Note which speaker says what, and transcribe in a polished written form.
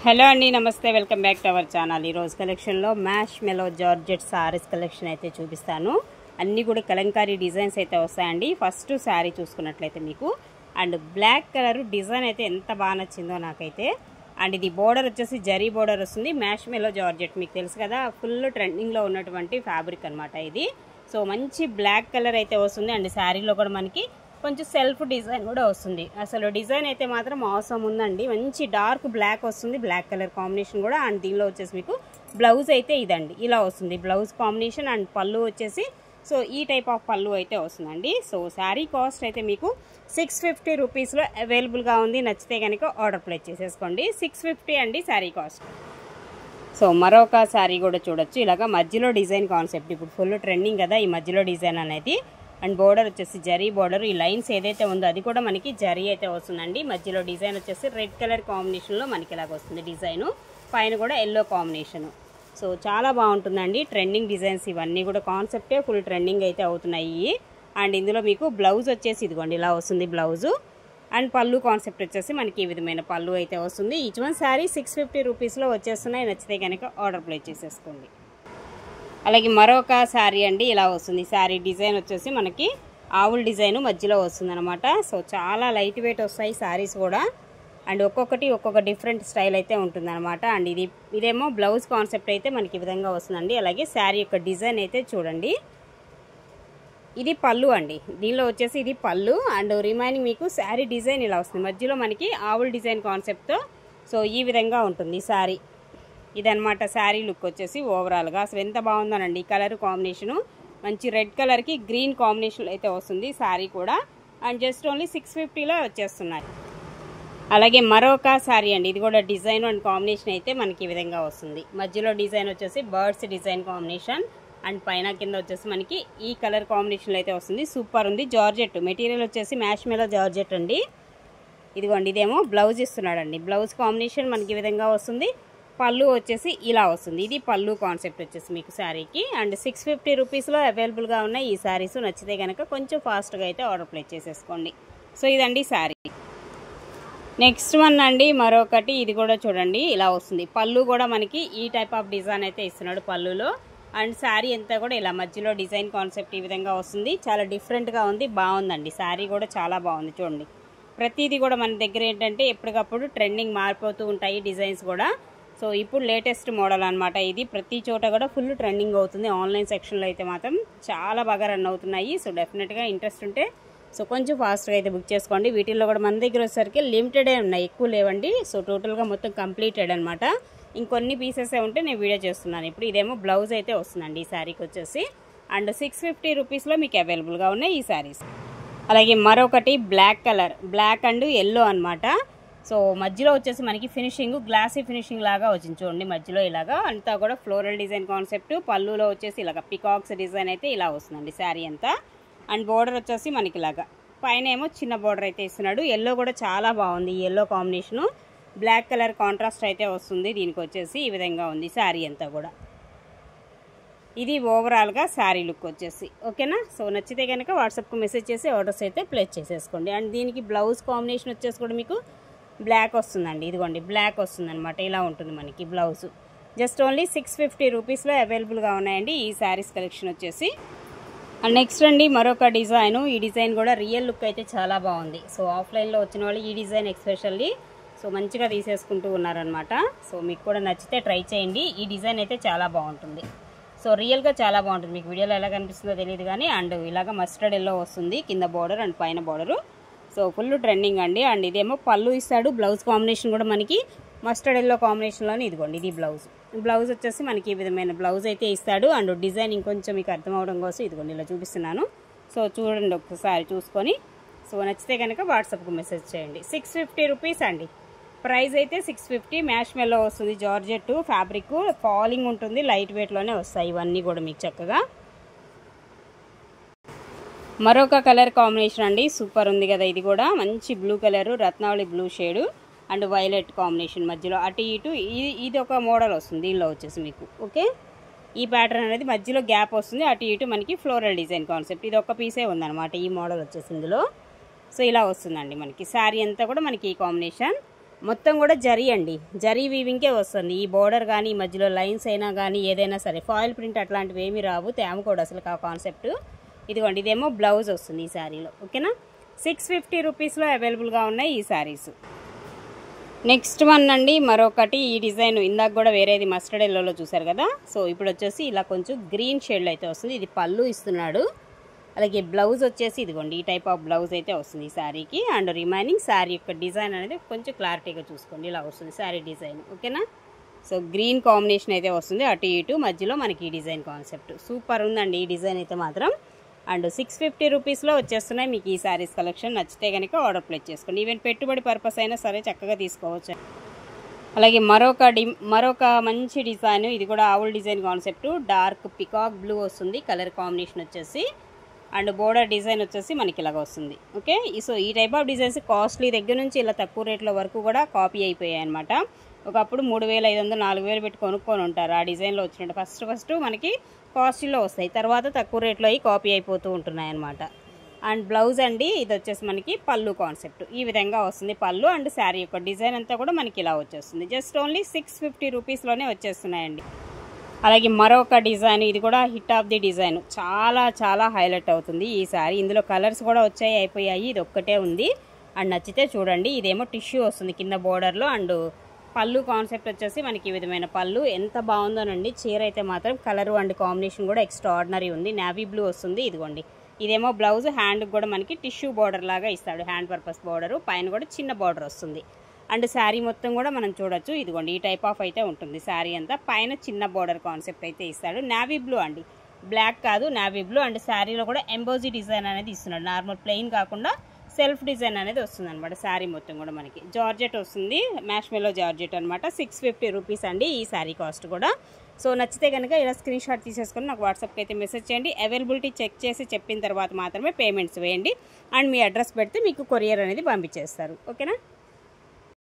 Speaker 1: Hello అండి, నమస్తే, welcome back to our channel. ఈరోజు కలెక్షన్లో marshmallow georgette sarees collection అయితే చూపిస్తాను. అన్నీ కూడా కలంకారీ డిజైన్స్ అయితే వస్తాయండి. ఫస్ట్ శారీ చూసుకున్నట్లయితే మీకు అండ్ బ్లాక్ కలర్ డిజైన్ అయితే ఎంత బాగా నచ్చిందో నాకైతే. అండ్ ఇది బోర్డర్ వచ్చేసి జరీ బోర్డర్ వస్తుంది. మ్యాష్ మెలో జార్జెట్ మీకు తెలుసు కదా, ఫుల్ ట్రెండింగ్లో ఉన్నటువంటి ఫ్యాబ్రిక్ అనమాట ఇది. సో మంచి బ్లాక్ కలర్ అయితే వస్తుంది. అండ్ శారీలో కూడా మనకి కొంచెం సెల్ఫ్ డిజైన్ కూడా వస్తుంది. అసలు డిజైన్ అయితే మాత్రం అవసరం ఉందండి. మంచి డార్క్ బ్లాక్ వస్తుంది, బ్లాక్ కలర్ కాంబినేషన్ కూడా. అండ్ దీనిలో వచ్చేసి మీకు బ్లౌజ్ అయితే ఇదండి, ఇలా వస్తుంది బ్లౌజ్ కాంబినేషన్. అండ్ పళ్ళు వచ్చేసి సో ఈ టైప్ ఆఫ్ పళ్ళు అయితే వస్తుందండి. సో శారీ కాస్ట్ అయితే మీకు 650 రూపీస్లో అవైలబుల్గా ఉంది. నచ్చితే కనుక ఆర్డర్ ప్లేస్ చేసేసుకోండి. 650 అండి శారీ కాస్ట్. సో మరొక శారీ కూడా చూడొచ్చు. ఇలాగా మధ్యలో డిజైన్ కాన్సెప్ట్ ఇప్పుడు ఫుల్ ట్రెండింగ్ కదా ఈ మధ్యలో డిజైన్ అనేది. అండ్ బోర్డర్ వచ్చేసి జరీ బోర్డర్. ఈ లైన్స్ ఏదైతే ఉందో అది కూడా మనకి జరీ అయితే వస్తుందండి. మధ్యలో డిజైన్ వచ్చేసి రెడ్ కలర్ కాంబినేషన్లో మనకి ఇలాగ వస్తుంది డిజైను. పైన కూడా ఎల్లో కాంబినేషను. సో చాలా బాగుంటుందండి. ట్రెండింగ్ డిజైన్స్ ఇవన్నీ కూడా కాన్సెప్టే ఫుల్ ట్రెండింగ్ అయితే అవుతున్నాయి. అండ్ ఇందులో మీకు బ్లౌజ్ వచ్చేసి ఇదిగోండి ఇలా వస్తుంది బ్లౌజు. అండ్ పళ్ళు కాన్సెప్ట్ వచ్చేసి మనకి ఈ విధమైన పళ్ళు అయితే వస్తుంది. ఈచ్ వన్ శారీ 650 రూపీస్లో వచ్చేస్తున్నాయి. నచ్చితే కనుక ఆర్డర్ ప్లేస్ చేసేసుకోండి. అలాగే మరొక శారీ అండి ఇలా వస్తుంది. శారీ డిజైన్ వచ్చేసి మనకి ఆవుల డిజైన్ మధ్యలో వస్తుంది అనమాట. సో చాలా లైట్ వెయిట్ వస్తాయి శారీస్ కూడా. అండ్ ఒక్కొక్కటి ఒక్కొక్క డిఫరెంట్ స్టైల్ అయితే ఉంటుంది అనమాట. అండ్ ఇదేమో బ్లౌజ్ కాన్సెప్ట్ అయితే మనకి ఈ విధంగా వస్తుందండి. అలాగే శారీ యొక్క డిజైన్ అయితే చూడండి. ఇది పళ్ళు అండి. దీనిలో వచ్చేసి ఇది పళ్ళు. అండ్ రిమైనింగ్ మీకు శారీ డిజైన్ ఇలా వస్తుంది. మధ్యలో మనకి ఆవుల డిజైన్ కాన్సెప్ట్తో సో ఈ విధంగా ఉంటుంది శారీ. ఇదనమాట శారీ లుక్ వచ్చేసి ఓవరాల్గా. అసలు ఎంత బాగుందోనండి ఈ కలర్ కాంబినేషను. మంచి రెడ్ కలర్కి గ్రీన్ కాంబినేషన్ అయితే వస్తుంది శారీ కూడా. అండ్ జస్ట్ ఓన్లీ 650లో వచ్చేస్తున్నాయి. అలాగే మరొక శారీ అండి. ఇది కూడా డిజైన్ అండ్ కాంబినేషన్ అయితే మనకి ఈ విధంగా వస్తుంది. మధ్యలో డిజైన్ వచ్చేసి బర్డ్స్ డిజైన్ కాంబినేషన్. అండ్ పైన కింద వచ్చేసి మనకి ఈ కలర్ కాంబినేషన్లో అయితే వస్తుంది. సూపర్ ఉంది. జార్జెట్ మెటీరియల్ వచ్చేసి మ్యాష్ మెలో జార్జెట్ అండి. ఇదిగోండి ఇదేమో బ్లౌజ్ ఇస్తున్నాడండి. బ్లౌజ్ కాంబినేషన్ మనకి ఈ విధంగా వస్తుంది. పళ్ళు వచ్చేసి ఇలా వస్తుంది. ఇది పళ్ళు కాన్సెప్ట్ వచ్చేసి మీకు శారీకి. అండ్ 650 రూపీస్లో అవైలబుల్గా ఉన్నాయి ఈ శారీస్. నచ్చితే కనుక కొంచెం ఫాస్ట్గా అయితే ఆర్డర్ ప్లేస్ చేసేసుకోండి. సో ఇదండి శారీ. నెక్స్ట్ వన్ అండి మరొకటి. ఇది కూడా చూడండి ఇలా వస్తుంది. పళ్ళు కూడా మనకి ఈ టైప్ ఆఫ్ డిజైన్ అయితే ఇస్తున్నాడు పళ్ళులో. అండ్ శారీ అంతా కూడా ఇలా మధ్యలో డిజైన్ కాన్సెప్ట్ ఈ విధంగా వస్తుంది. చాలా డిఫరెంట్గా ఉంది, బాగుందండి. శారీ కూడా చాలా బాగుంది చూడండి. ప్రతిదీ కూడా మన దగ్గర ఏంటంటే ఎప్పటికప్పుడు ట్రెండింగ్ మారిపోతూ ఉంటాయి డిజైన్స్ కూడా. సో ఇప్పుడు లేటెస్ట్ మోడల్ అనమాట ఇది. ప్రతి చోట కూడా ఫుల్ ట్రెండింగ్ అవుతుంది. ఆన్లైన్ సెక్షన్లో అయితే మాత్రం చాలా బాగా రన్ అవుతున్నాయి. సో డెఫినెట్గా ఇంట్రెస్ట్ ఉంటే సో కొంచెం ఫాస్ట్గా అయితే బుక్ చేసుకోండి. వీటిల్లో కూడా మన దగ్గర వచ్చేసరికి లిమిటెడే ఉన్నాయి, ఎక్కువ లేవండి. సో టోటల్గా మొత్తం కంప్లీటెడ్ అనమాట. ఇంకొన్ని పీసెసే ఉంటే నేను వీడియో చేస్తున్నాను ఇప్పుడు. ఇదేమో బ్లౌజ్ అయితే వస్తుందండి ఈ శారీకి వచ్చేసి. అండ్ 650 రూపీస్లో మీకు అవైలబుల్గా ఉన్నాయి ఈ శారీస్. అలాగే మరొకటి black colour, black and yellow అనమాట. సో మధ్యలో వచ్చేసి మనకి ఫినిషింగ్ గ్లాసీ ఫినిషింగ్ లాగా వచ్చింది చూడండి. మధ్యలో ఇలాగా అంతా కూడా ఫ్లోరల్ డిజైన్ కాన్సెప్ట్. పళ్ళులో వచ్చేసి ఇలాగ పికాక్స్ డిజైన్ అయితే ఇలా వస్తుందండి శారీ అంతా. అండ్ బోర్డర్ వచ్చేసి మనకి ఇలాగా పైన ఏమో చిన్న బోర్డర్ అయితే ఇస్తున్నాడు. ఎల్లో కూడా చాలా బాగుంది. ఈ yellow combination black colour contrast అయితే వస్తుంది. దీనికి వచ్చేసి ఈ విధంగా ఉంది శారీ అంతా కూడా. ఇది ఓవరాల్గా శారీ లుక్ వచ్చేసి. ఓకేనా. సో నచ్చితే కనుక వాట్సాప్కి మెసేజ్ చేసి ఆర్డర్స్ అయితే ప్లేస్ చేసేసుకోండి. అండ్ దీనికి బ్లౌజ్ కాంబినేషన్ వచ్చేసి కూడా మీకు బ్లాక్ వస్తుందండి. ఇదిగోండి బ్లాక్ వస్తుంది అనమాట. ఇలా ఉంటుంది మనకి బ్లౌజ్. జస్ట్ ఓన్లీ 650 రూపీస్లో అవైలబుల్గా ఉన్నాయండి ఈ శారీస్ కలెక్షన్ వచ్చేసి. అండ్ నెక్స్ట్ అండి మరొక డిజైను. ఈ డిజైన్ కూడా రియల్ లుక్ అయితే చాలా బాగుంది. సో ఆఫ్లైన్లో వచ్చిన వాళ్ళు ఈ డిజైన్ ఎక్స్పెషల్లీ సో మంచిగా తీసేసుకుంటూ ఉన్నారనమాట. సో మీకు కూడా నచ్చితే ట్రై చేయండి. ఈ డిజైన్ అయితే చాలా బాగుంటుంది. సో రియల్గా చాలా బాగుంటుంది. మీకు వీడియోలో ఎలా కనిపిస్తుందో తెలియదు కానీ. అండ్ ఇలాగ మస్టర్డ్ ఎల్లో వస్తుంది కింద బోర్డర్ అండ్ పైన బోర్డరు. సో ఫుల్ ట్రెండింగ్ అండి. అండ్ ఇదేమో పళ్ళు ఇస్తాడు. బ్లౌజ్ కాంబినేషన్ కూడా మనకి మస్టర్డ్ ఎల్లో కాంబినేషన్లోనే ఇదిగోండి ఇది బ్లౌజ్. బ్లౌజ్ వచ్చేసి మనకి ఈ విధమైన బ్లౌజ్ అయితే ఇస్తాడు. అండ్ డిజైన్ ఇంకొంచెం మీకు అర్థం అవడం కోసం ఇదిగోండి ఇలా చూపిస్తున్నాను. సో చూడండి ఒకసారి చూసుకొని. సో నచ్చితే కనుక వాట్సాప్కి మెసేజ్ చేయండి. 650 రూపీస్ అండి ప్రైస్ అయితే. 650 మ్యాష్ మెల్లో వస్తుంది. జార్జెట్ ఫ్యాబ్రిక్ ఫాలింగ్ ఉంటుంది. లైట్ వెయిట్లోనే వస్తాయి ఇవన్నీ కూడా మీకు చక్కగా. మరొక కలర్ కాంబినేషన్ అండి. సూపర్ ఉంది కదా ఇది కూడా. మంచి blue colour, Ratnavali blue shade and violet combination మధ్యలో అటు ఇటు. ఇది ఒక మోడల్ వస్తుంది దీనిలో వచ్చేసి మీకు. ఓకే. ఈ ప్యాటర్న్ అనేది మధ్యలో గ్యాప్ వస్తుంది. అటు ఇటు మనకి ఫ్లోరల్ డిజైన్ కాన్సెప్ట్. ఇది ఒక పీసే ఉందన్నమాట ఈ మోడల్ వచ్చేసి ఇందులో. సో ఇలా వస్తుందండి మనకి శారీ అంతా కూడా మనకి ఈ కాంబినేషన్. మొత్తం కూడా జరీ అండి, జరీ వీవింగ్కే వస్తుంది. ఈ బోర్డర్ కానీ మధ్యలో లైన్స్ అయినా కానీ ఏదైనా సరే ఫాయిల్ ప్రింట్ అట్లాంటివి ఏమీ రావు, తేమ కూడా అసలు ఆ కాన్సెప్ట్. ఇదిగోండి, ఇదేమో బ్లౌజ్ వస్తుంది ఈ శారీలో. ఓకేనా, 650 రూపీస్లో అవైలబుల్గా ఉన్నాయి ఈ శారీస్. నెక్స్ట్ వన్ అండి, మరొకటి ఈ డిజైన్ ఇందాక కూడా వేరేది మస్టర్డ్ ఎల్లోలో చూసారు కదా. సో ఇప్పుడు వచ్చేసి ఇలా కొంచెం గ్రీన్ షేడ్లో అయితే వస్తుంది. ఇది పళ్ళు ఇస్తున్నాడు. అలాగే బ్లౌజ్ వచ్చేసి ఇదిగోండి, ఈ టైప్ ఆఫ్ బ్లౌజ్ అయితే వస్తుంది ఈ శారీకి. అండ్ రిమైనింగ్ శారీ యొక్క డిజైన్ అనేది కొంచెం క్లారిటీగా చూసుకోండి, ఇలా వస్తుంది శారీ డిజైన్. ఓకేనా, సో గ్రీన్ కాంబినేషన్ అయితే వస్తుంది, అటు ఇటు మధ్యలో మనకి ఈ డిజైన్ కాన్సెప్ట్. సూపర్ ఉందండి ఈ డిజైన్ అయితే మాత్రం. అండ్ 650 రూపీస్లో వచ్చేస్తున్నాయి మీకు ఈ శారీస్ కలెక్షన్. నచ్చితే కనుక ఆర్డర్ ప్లేస్ చేసుకోండి. ఈవెన్ పెట్టుబడి పర్పస్ అయినా సరే చక్కగా తీసుకోవచ్చు. అలాగే మరొక మంచి డిజైన్, ఇది కూడా owl design concept. Dark peacock blue వస్తుంది కలర్ కాంబినేషన్ వచ్చేసి. అండ్ బోర్డర్ డిజైన్ వచ్చేసి మనకి ఇలాగ వస్తుంది. ఓకే, సో ఈ టైప్ ఆఫ్ డిజైన్స్ కాస్ట్లీ దగ్గర నుంచి ఇలా తక్కువ రేట్ల వరకు కూడా కాపీ అయిపోయాయి అనమాట. ఒకప్పుడు 3500 4000 పెట్టి కొనుక్కొని ఉంటారు ఆ డిజైన్లో వచ్చినట్టు. ఫస్ట్ మనకి కాస్ట్లీలో వస్తాయి, తర్వాత తక్కువ రేట్లో అవి కాపీ అయిపోతూ ఉంటున్నాయి అనమాట. అండ్ బ్లౌజ్ అండి, ఇది వచ్చేసి మనకి పళ్ళు కాన్సెప్ట్ ఈ విధంగా వస్తుంది పళ్ళు. అండ్ శారీ యొక్క డిజైన్ అంతా కూడా మనకి ఇలా వచ్చేస్తుంది. Just only 650 రూపీస్లోనే వచ్చేస్తున్నాయండి. అలాగే మరొక డిజైన్, ఇది కూడా హిట్ ఆఫ్ ది డిజైన్, చాలా హైలైట్ అవుతుంది ఈ శారీ. ఇందులో కలర్స్ కూడా అయిపోయాయి, ఇది ఒక్కటే ఉంది. అండ్ నచ్చితే చూడండి. ఇదేమో టిష్యూ వస్తుంది కింద బోర్డర్లో. అండ్ పళ్ళు కాన్సెప్ట్ వచ్చేసి మనకి ఈ విధమైన పళ్ళు. ఎంత బాగుందోనండి చీర అయితే మాత్రం. కలరు అండ్ కాంబినేషన్ కూడా ఎక్స్ట్రాడినరీ ఉంది. నేవీ బ్లూ వస్తుంది. ఇదిగోండి, ఇదేమో బ్లౌజ్. హ్యాండ్కి కూడా మనకి టిష్యూ బార్డర్ లాగా ఇస్తాడు, హ్యాండ్ పర్పస్ బార్డరు. పైన కూడా చిన్న బార్డర్ వస్తుంది. అండ్ శారీ మొత్తం కూడా మనం చూడొచ్చు. ఇదిగోండి, ఈ టైప్ ఆఫ్ అయితే ఉంటుంది శారీ అంతా. పైన చిన్న బార్డర్ కాన్సెప్ట్ అయితే ఇస్తాడు. నేవీ బ్లూ అండి, బ్లాక్ కాదు, నేవీ బ్లూ. అండ్ శారీలో కూడా ఎంబోజీ డిజైన్ అనేది ఇస్తున్నాడు. నార్మల్ ప్లెయిన్ కాకుండా సెల్ఫ్ డిజైన్ అనేది వస్తుంది అనమాట. శారీ మొత్తం కూడా మనకి జార్జెట్ వస్తుంది, మ్యాష్ మెలో జార్జెట్ అనమాట. 650 రూపీస్ అండి ఈ శారీ కాస్ట్ కూడా. సో నచ్చితే కనుక ఇలా స్క్రీన్ షాట్ తీసేసుకొని నాకు వాట్సాప్కి అయితే మెసేజ్ చేయండి. అవైలబిలిటీ చెక్ చేసి చెప్పిన తర్వాత మాత్రమే పేమెంట్స్ వేయండి. అండ్ మీ అడ్రస్ పెడితే మీకు కొరియర్ అనేది పంపించేస్తారు. ఓకేనా.